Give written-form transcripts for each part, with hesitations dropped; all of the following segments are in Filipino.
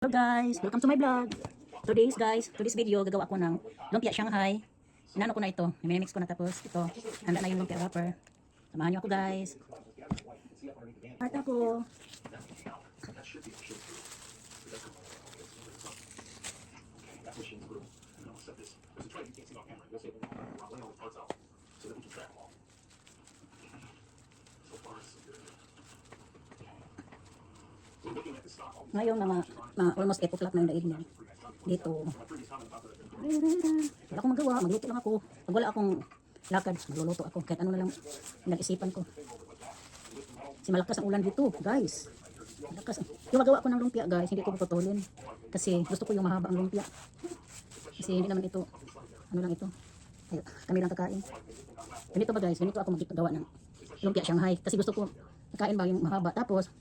Hello guys, welcome to my vlog. Today's video, gagawa ako ng lumpia Shanghai. Inano ko na ito, minimix ko na tapos ito, handa na yung lumpia wrapper. Samahan niyo ako guys. Start ako. Ngayon mga almost 8 o'clock na yung daig niya. Dito. Wala akong magawa, magluto lang ako. Pag wala akong lakad, magluluto ako. Kahit ano na lang nag-isipan ko. Kasi malakas ang ulan dito, guys. Malakas. Yung magawa ko ng lumpia, guys, hindi ko puputulin. Kasi gusto ko yung mahaba ang lumpia. Kasi hindi naman ito, ano lang ito. Ay, kami lang kakain. Ganito ba guys, ganito ako magagawa ng lumpia Shanghai. Kasi gusto ko kakain ba yung mahaba. Tapos,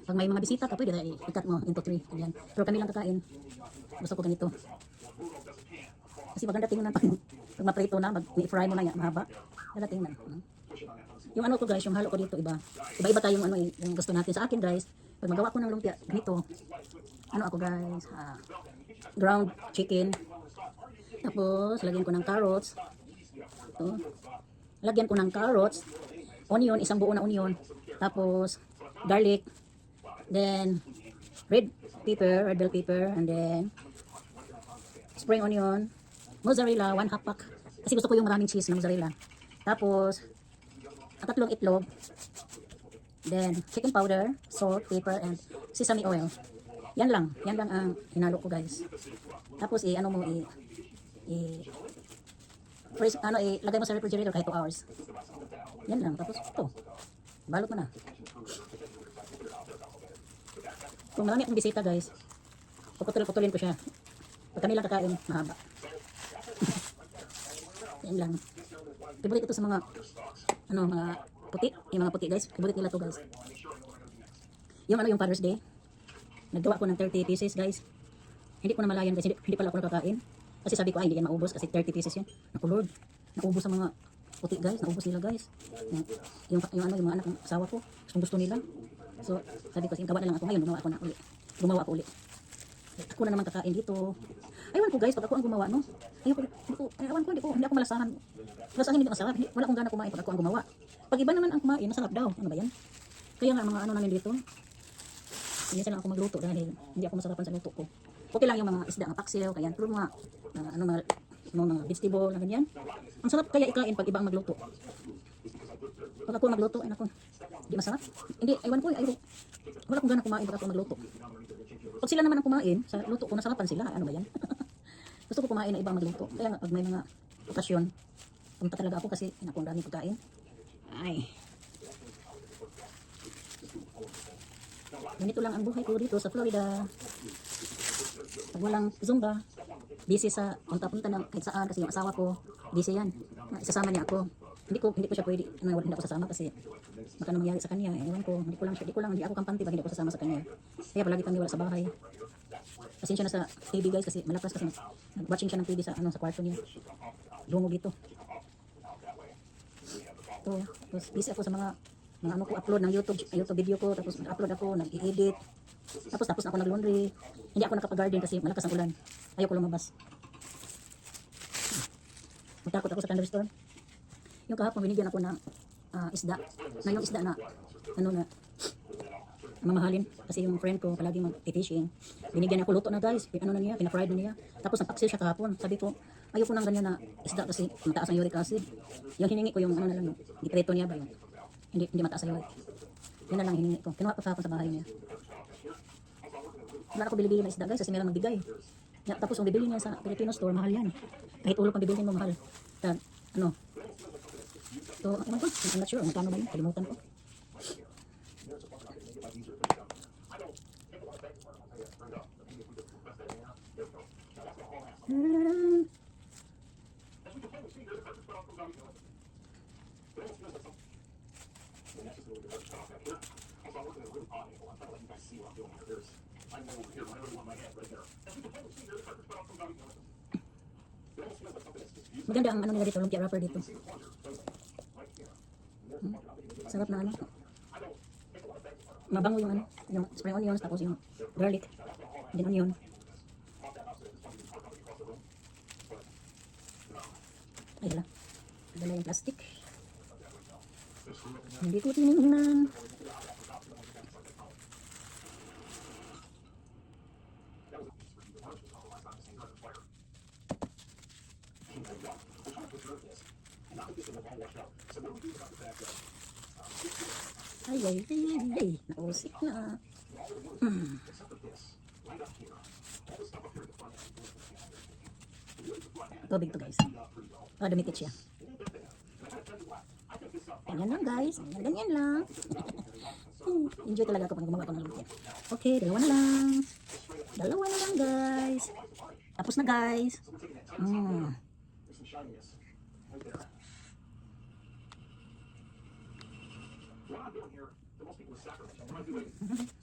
pag may mga bisita ka, pwede na i-cut mo into 3. Ayan. Pero kami lang kakain. Gusto ko ganito. Kasi maganda tingnan pag maprito na, i-fry mo na yan, mahaba. Maganda tingnan. Yung ano ko guys, yung halo ko dito, iba. Iba-iba tayong ano, yung gusto natin. Sa akin guys, pag magawa ko ng lumpia, ganito. Ano ako guys, ground chicken. Tapos, lagyan ko ng carrots. Ito. Lagyan ko ng carrots. Onion, isang buo na onion. Tapos, garlic. Then, red bell pepper, and then spring onion, mozzarella, 1/2 pack. Kasi gusto ko yung maraming cheese ng mozzarella. Tapos, 3 itlog. Then, chicken powder, salt, pepper, and sesame oil. Yan lang ang hinalo ko guys. Tapos, ano mo, ilagay mo sa refrigerator kahit 2 hours. Yan lang. Tapos, ito. Balot mo na. Kung marami akong bisita guys, puputulin ko siya. Pag kami lang kakain, mahaba. Yan lang. Favorite ito sa mga mga puti. Yung mga puti guys, favorite nila to guys. Yung Father's Day, naggawa ko ng 30 pieces guys. Hindi ko na malayan guys, hindi pala ako nakakain. Kasi sabi ko ay hindi yan maubos kasi 30 pieces yan. Naku Lord, naubos sa mga puti guys, naubos nila guys. Yung mga anak ng asawa ko, gusto nila. So, sabi ko, gawa na lang ako ngayon, gumawa ako uli. Ako na naman kakain dito. Aywan ko guys, pag ako ang gumawa, no? Hindi ako malasahan. Malasahan hindi masarap. Wala akong gana kumain pag ako ang gumawa. Pag iba naman ang kumain, masarap daw. Ano ba yan? Kaya nga, mga namin dito, minsan lang ako magluto dahil hindi ako masarapan sa luto ko. Okay lang yung mga isda, mga paksiw, kaya pero mga vegetable, na ganyan. Ang sarap kaya ikain pag iba ang magluto. Pag ako magluto, ay naku, hindi masarap. Hindi, aywan ko, wala akong gana kumain pag ako magluto. Pag sila naman ang kumain, sa luto ko, nasarapan sila. Ano ba yan? Gusto ko kumain na ibang magluto. Kaya pag may mga okasyon, punta talaga ako kasi naku, ang daming pagkain. Ay. Ganito lang ang buhay ko dito sa Florida. Pag walang Zumba, busy sa punta-punta ng kahit saan kasi yung asawa ko, busy yan. Isasama niya ako. Hindi ko siya pwede, hindi ako sasama kasi baka na mangyari sa kanya. Ewan ko, hindi ako kampante pag hindi ako sasama sa kanya. Kaya palagi kami wala sa bahay. Pasensya na sa TV guys kasi malakas kasi watching siya ng TV sa kwarto niya. Dungo dito. Ito, tapos busy ako sa mga ko upload ng YouTube video ko, tapos mag-upload ako, nag-edit. Tapos ako nag-laundry. Hindi ako nakapag-garden kasi malakas ang ulan. Ayoko lumabas. Matakot ako sa thunderstorm. Yung kahapon binigyan ako ng isda. Na yung isda na mamahalin kasi yung friend ko palagi mag-fishing. Binigyan ako luto na guys. Pina-fried na niya. Tapos napaksil siya kahapon. Sabi ko, ayoko nang ganyan na isda kasi mataas ang uric acid. Yung hiningi ko yung na lang, ipreto niya ba yung hindi mataas ang uric. Yun na lang hiningi ko. Kinuha ko kahapon sa bahay niya. Wala ako bilibili ng isda guys kasi meron magbigay. Tapos yung bibili niya sa Filipino store, mahal yan. Kahit ulo pang bibili mo, mahal. So, I'm not sure, magkano ba yun? Kalimutan ko. Maganda ang nila dito, lumpia wrapper dito. Sarap na mabango yung yung spring onions tapos yung garlic. Then onion. Ay, hala. Dala yung plastic. Hindi ko tinignan. Ay, ay, ay, ay, ay. Nausik na. Tubig to guys. Dumikit siya. Ganyan lang guys. Ganyan lang. Enjoy talaga ako pag gumawa ako ng lumpia. Okay, dalawa na lang. Dalawa na lang guys. Tapos na guys. What I'm doing here, the most people with sacrifice.